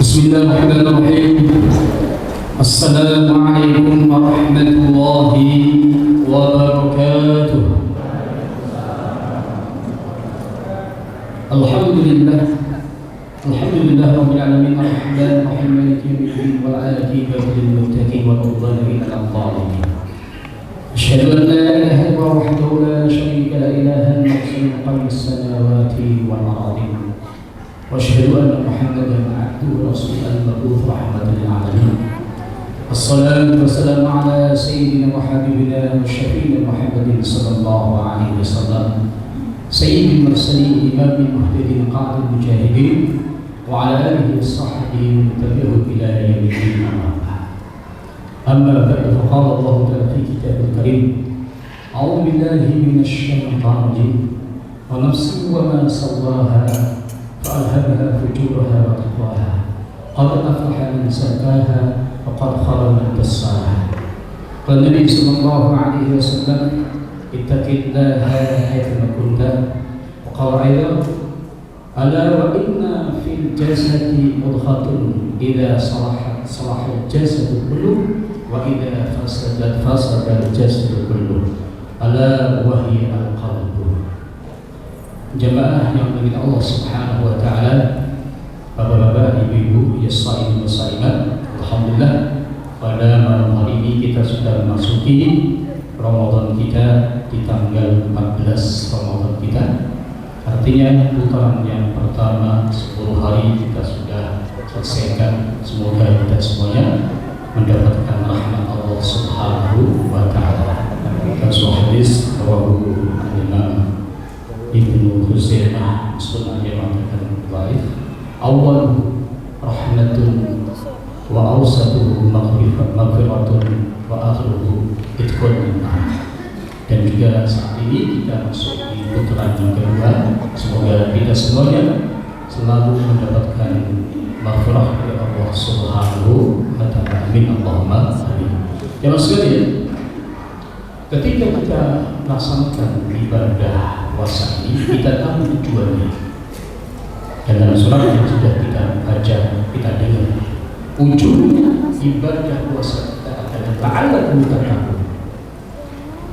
Bismillahirrahmanirrahim. Assalamualaikum warahmatullahi wabarakatuh. Alhamdulillah rabbil alamin arrahmanir rahim maliki yaumiddin wal 'aqibatu lil muttaqin wal 'udwana illa 'alal zalimin. Asyhadu an la ilaha illallah wahdahu la syarika la ilaha illa huwa as-samawati wal ardi. وأشهد أن محمدا عبده ورسوله المبعوث رحمة للعالمين. الصلاة والسلام على سيدنا وحبيبنا وشفيعنا محمد صلى الله عليه وسلم سيد المرسلين إمام المهتدين قائد المجاهدين وعلى آله وصحبه وتبعهم إلى يوم الدين. أما بعد فقال الله تعالى في كتابه الكريم أعوذ بالله من الشيطان الرجيم ونفس وما سواها فألهمها فجورها وتقواها قد أفلح من زكاها وقد خاب من دساها. قال النبي صلى الله عليه وسلم اتق الله حيثما كنت. وقال أيضا ألا وإن في الجسد مضغة إذا صلح الجسد كله وإذا فسد الجسد كله ألا وهي القلب. Jemaah yang dimiliki Allah Subhanahu wa taala, Bapak-bapak, Ibu-ibu, ya shaimin wa shaimat. Alhamdulillah pada malam hari ini kita sudah memasuki Ramadan kita di tanggal 14 Ramadan kita. Artinya putaran yang pertama 10 hari kita sudah selesaikan. Semoga kita semuanya mendapatkan rahmat Allah Subhanahu wa taala. Dan sebuah hadis rawahu Imam Ibnu Huzaimah sebenarnya mengatakan baik. Awal rahmatun wa awsatuhu maghfiratun wa akhiruhu itqun. Dan juga saat ini kita masuk di putaran yang kedua. Semoga kita semuanya selalu mendapatkan maghfirah dari Allah Subhanahu wa taala. Amin Allahumma amin. Ya maksudnya ketika kita melaksanakan ibadah puasa ini, kita tahu tujuannya. Dan dalam surat yang sudah kita baca, kita dengar, ujungnya ibadah puasa kita adalah ta'allaqu tattaqun,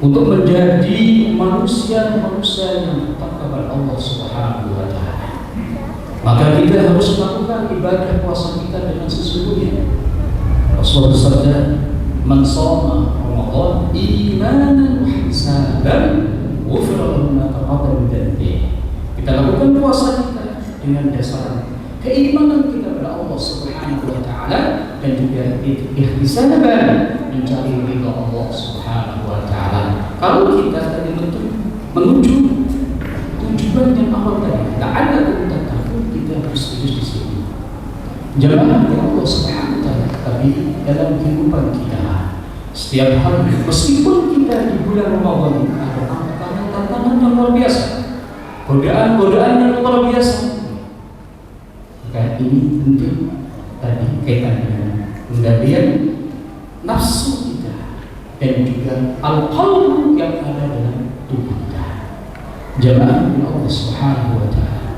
untuk menjadi manusia yang takwa kepada Allah Subhanahu wa taala. Maka kita harus melakukan ibadah puasa kita dengan sesungguhnya. Rasulullah bersabda, "Man shoma Ramadan imanan wa ihtisaban ghufira lahu ma taqaddama min dhanbihi." Kita lakukan puasa kita dengan dasar keimanan kita kepada Allah Subhanahu wa taala dan juga ihtisaban, mencari ridha Allah Subhanahu wa taala. Kalau kita tadi menuju tujuan yang awal tadi, ta'allaqu tattaqun, kita harus serius di sini. Jangan Allah Subhanahu wa taala, tapi dalam kehidupan kita setiap hari, meskipun kita di bulan Ramadan ada tantangan yang luar biasa, godaan yang luar biasa. Maka ini penting tadi kaitan dengan pengendalian nafsu kita dan juga al-qalbu yang ada dalam tubuh kita. Jamaah Allah Subhanahu wa taala.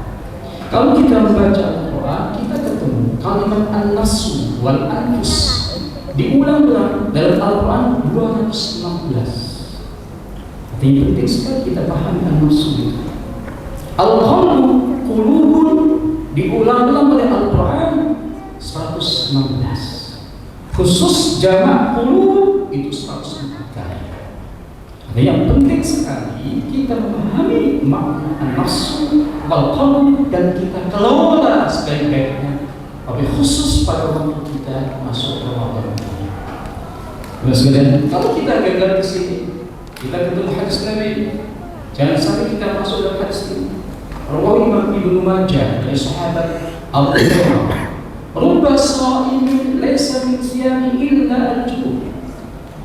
Kalau kita membaca Al-Quran, kita ketemu kalimat an-nafsu wal anfus diulang-ulang dalam Al-Quran 216. Artinya penting sekali kita pahami an-nafsu itu. Al-qalbu qulubun diulang-ulang oleh Al-Quran 116. Khusus jamak qulub itu 104 kali. Nah, yang penting sekali kita memahami makna an-nafsu wal qalbu dan kita kelola sebaik-baiknya, tapi khusus pada waktu kita masuk Ramadan. Kemudian kalau kita gagal di sini, kita ketemu hadis Nabi, jangan sampai kita masuk dalam hadis ini. Rawi Imam Ibnu Majah dari sahabat Abu Hurairah, "Rubba sha'imin laysa min siyami illa al-ju'."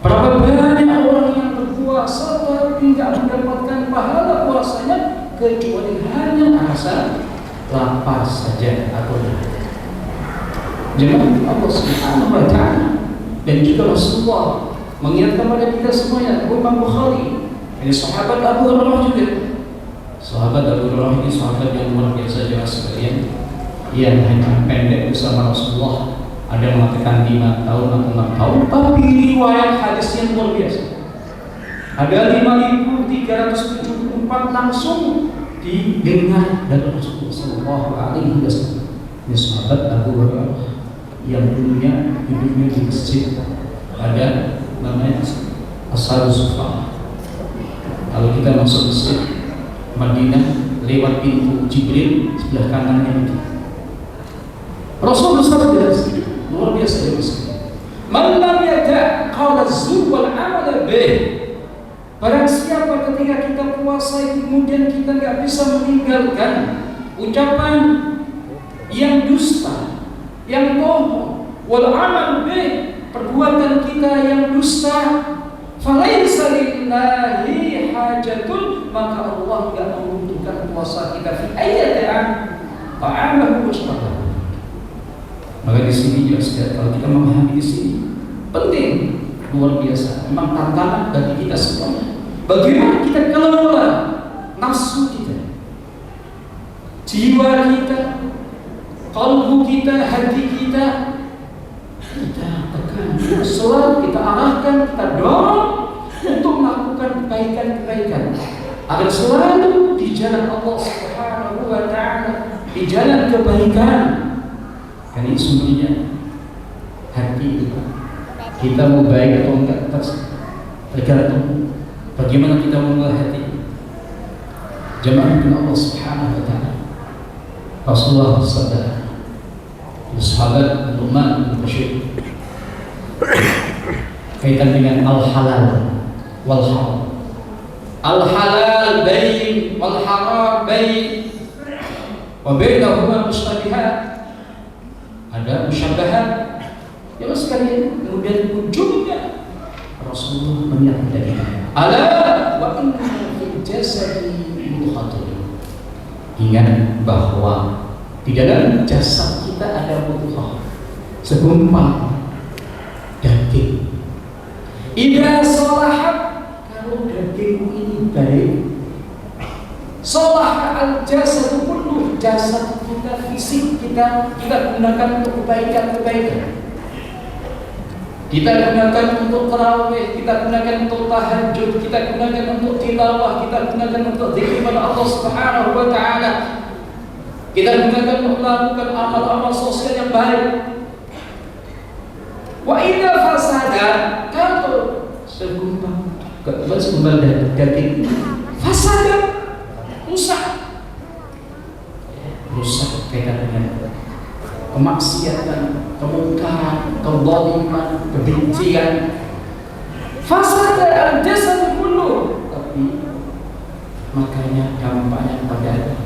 Berapa banyak orang yang berpuasa tapi tidak mendapatkan pahala puasanya kecuali hanya rasa lapar saja atau dahaga. Jangan Allah Subhanahu wa taala dan juga Rasulullah mengingatkan kepada kita semuanya. Imam Bukhari, ini sahabat Abu Hurairah juga. Sahabat Abu Hurairah ini sahabat yang luar biasa jemaah sekalian. yang hanya pendek bersama Rasulullah, ada yang mengatakan 5 tahun atau 6 tahun, tapi riwayat hadisnya luar biasa. Ada 5.374 langsung didengar dari Rasulullah Sallallahu Alaihi Wasallam. Ini sahabat Abu Hurairah yang dulunya hidupnya di masjid, ada namanya Ashabus Suffah. Kalau kita masuk masjid Madinah lewat pintu Jibril, sebelah kanannya itu Rasulullah SAW luar biasa ya masjid. Man lam yada' qawla zur wal amal bih. Barang siapa ketika kita puasa kemudian kita nggak bisa meninggalkan ucapan yang dusta, yang bohong, wal amal bih, perbuatan kita yang dusta, falaisa lillahi hajatun, maka Allah enggak membutuhkan puasa kita fi ayyatin ta'amahu wa syarabahu. Maka di sini jelas kalau kita memahami di sini penting, luar biasa, memang tantangan bagi kita semuanya. Bagaimana kita kelola nafsu kita, jiwa kita, kalbu kita, hati kita, kita tekan, selalu kita arahkan, kita dorong untuk melakukan kebaikan-kebaikan agar selalu di jalan Allah Subhanahu wa Ta'ala, di jalan kebaikan. Karena ini sungguhnya hati kita mau baik atau enggak tergantung bagaimana kita mengolah hati. Jamaah Allah Subhanahu wa Ta'ala, Rasulullah SAW, sahabat Nu'man bin Bashir, kaitan dengan al-halal wal haram. Al-halal bayin wal haram bayin, wa bainahuma mushtabihat. Ada musyabbahat, ya sekalian. Kemudian ujungnya Rasulullah menyampaikan, ala wa inna fil jasadi mudghah. Ingat bahwa di dalam jasad kita ada mudghah, segumpal daging. Idza salahat, kalau daging ini baik, salaha al-jasadu kullu, jasad kita, fisik kita gunakan untuk kebaikan-kebaikan. Kita gunakan untuk tarawih, kita gunakan untuk tahajud, kita gunakan untuk tilawah, kita gunakan untuk zikir kepada Allah Subhanahu wa Ta'ala. Kita gunakan untuk melakukan amal-amal sosial yang baik. Wa idza fasada, kalau segumpal daging fasada, rusak kaitan dengan kemaksiatan, kemungkaran, kezaliman, kebencian. Fasada al-jasad kullu, tapi makanya dampaknya pada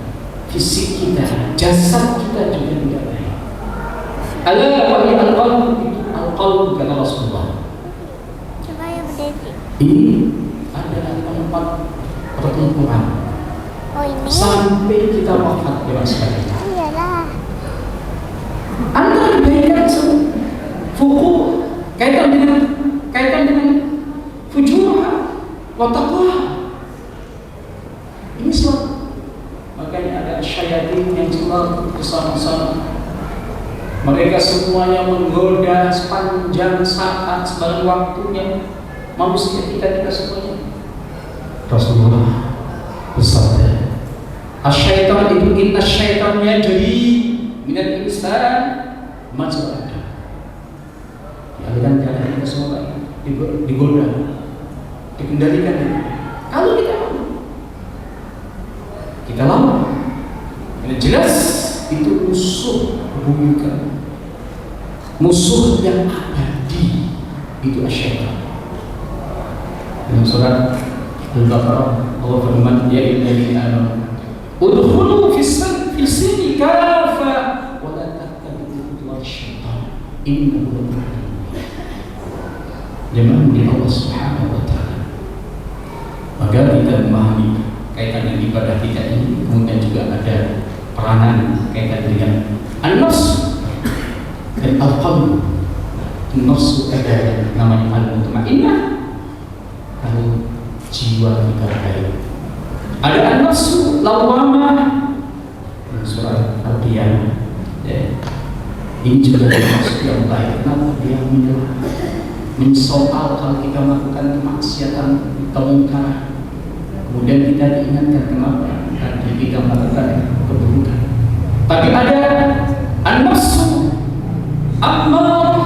fisik kita, jasad kita juga tidak baik. Ala wa al-qalb, kata Rasulullah. Coba yang berdiri. Ini adalah tempat pertempuran. Oh ini? Sampai kita wafat, ya sekalian. Iyalah. Antara kebaikan fuku kaitan dengan fujur wa taqwa. Ini selalu. Makanya ada syayatin yang selalu bersama-sama. Mereka semuanya menggoda sepanjang saat, sepanjang waktunya manusia kita semuanya. Rasulullah bersabda, asyaitan itu inna syaitan yajri minal insan majrada. Dialihkan jalan kita semua digoda, dikendalikan. Kalau kita lama, ini jelas itu musuh bukan musuh yang abadi, itu asyaitan. Dalam surat Al-Baqarah Allah firman, ya ayyuhalladzina amanu udkhulu fis silmi kafa wa la tattabi'u khutuwati syaitan innahu lakum aduwwun mubin. Allah Subhanahu wa Ta'ala. Maka kita memahami kaitan dengan ibadah kita ini, kemudian juga ada peranan kaitan dengan an-nafs dan al-qalb. An-nafs ada namanya al-mutmainnah, kalau jiwa kita baik. Ada an-nafsu lawamah, surat Al-Qiyamah. Ya. Ini juga termasuk yang baik. Kenapa dia mensoal kalau kita melakukan kemaksiatan, kemungkaran, kemudian kita diingatkan kenapa karena kita melakukan keburukan. Tapi ada an-nafsu ammarah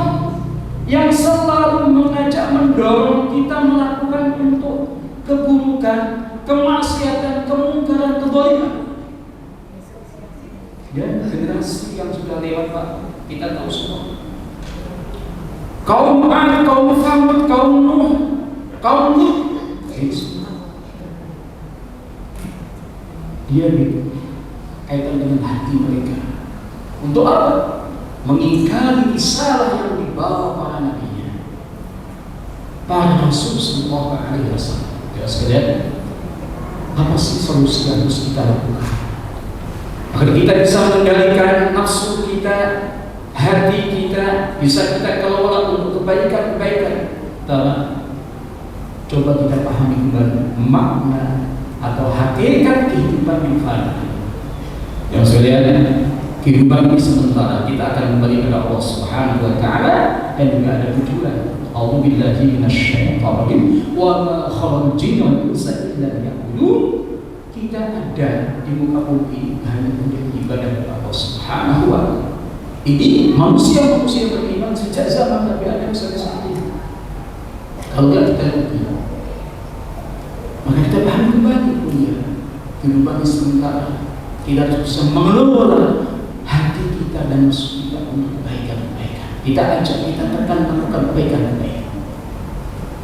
yang selalu mengajak, mendorong kita melakukan untuk keburukan, kemaksiatan, kemungkaran, kezaliman. Dan generasi yang sudah lewat, Pak, kita tahu semua. Kaum Ad, kaum Thamud, kaum Nuh, kaum Lut, dia kaitan dengan hati mereka. Untuk apa? Mengingkari risalah yang dibawa para nabinya, para Rasul sallallahu alaihi wasallam. Ya sekalian, apa sih solusi yang harus kita lakukan agar kita bisa mengendalikan nafsu kita, hati kita, bisa kita kelola untuk kebaikan-kebaikan? Coba kita pahami kembali makna atau hakikat kehidupan yang fana. Yang sekalian, kehidupan ini sementara, kita akan kembali kepada Allah Subhanahu wa taala dan juga ada tujuan. A'udzubillahi minasyaitonir rajim. Wa ma khalaqal jinna wal insa illa liya'budun. Kita ada di muka bumi hanya untuk ibadah kepada Allah Subhanahu wa taala. Ini manusia-manusia beriman sejak zaman Nabi Adam sampai saat ini. Kalau kita rugi, maka kita paham kembali dunia kehidupan sementara. Kita harus bisa mengelola hati kita dan nafsu kita untuk kebaikan-kebaikan. Kita ajak, kita tekan melakukan kebaikan-kebaikan.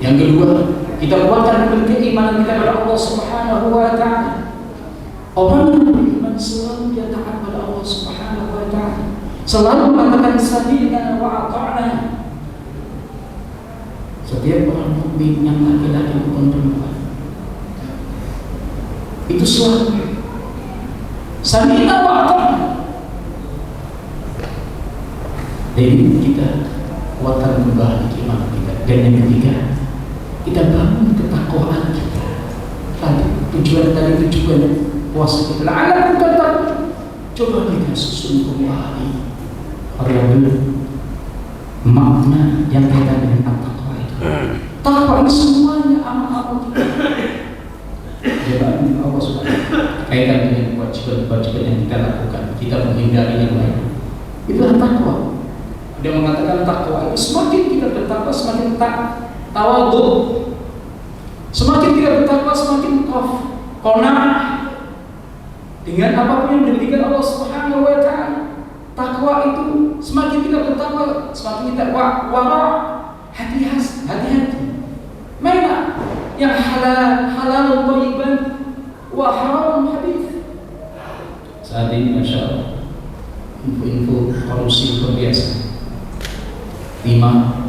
Yang kedua, kita kuatkan keimanan kita kepada Allah Subhanahu wa taala. Orang yang beriman selalu dia taat pada Allah Subhanahu wa taala, selalu mengatakan sami'na wa ata'na. Setiap orang mukmin yang laki-laki maupun perempuan itu selalu sami'na wa ata'na. Jadi kita kuatkan kembali iman kita. Dan yang ketiga, kita bangun ketakwaan kita. Tujuan puasa kita. La'allakum tattaqun. Coba kita susun kembali makna yang kaitan dengan takwa itu. Takwa ini semuanya amal-amal kita. Jabatan Allah Subhanahu kaitan dengan kewajiban-kewajiban yang kita lakukan, kita menghindari yang lain. Itulah takwa. Dia mengatakan takwa itu semakin kita bertakwa semakin tawadhu. Semakin kita bertakwa semakin qanaah dengan apapun yang diberikan Allah Subhanahu wa taala. Takwa itu semakin kita bertakwa semakin kita wara, hati-hati. Mana yang halal thayyiban wa haram habith. Saat ini Masya Allah info korupsi luar biasa, timah,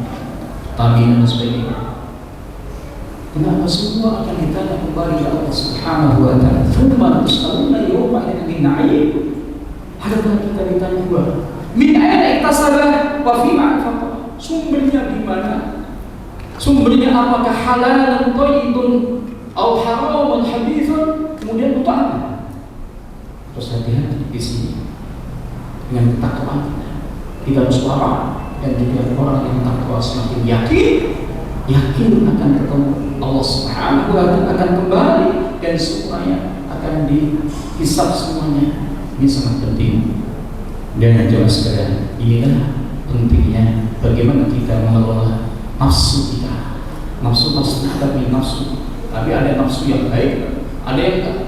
tamin dan sebagainya. Kenapa semua akan ditanya kembali ke Allah Subhanahu wa taala? Tsumma tus'aluna yawma idzin 'anil. Harga kita ditanya dua. Min aina iktasaba wa fi ma anfaqa? Sumbernya di mana? Sumbernya apakah halalan thayyibun atau haramun habithun? Kemudian untuk apa? Terus hati-hati di sini dengan ketakwaan kita harus wara, dan juga orang yang takwa semakin yakin akan ketemu Allah Subhanahu wa taala, akan kembali dan semuanya akan dihisab semuanya. Ini sangat penting. Dan jelas sekalian, inilah pentingnya bagaimana kita mengelola nafsu kita. Nafsu tapi nafsu. Tapi ada nafsu yang baik, ada yang enggak.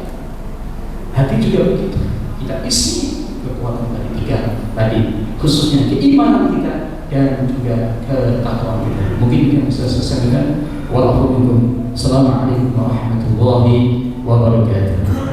Hati juga begitu. Kita isi kekuatan dari tiga tadi, khususnya keimanan kita dan juga ketakwaan kita. Mungkin yang bisa saya sampaikan. Wassalamualaikum warahmatullahi wabarakatuh.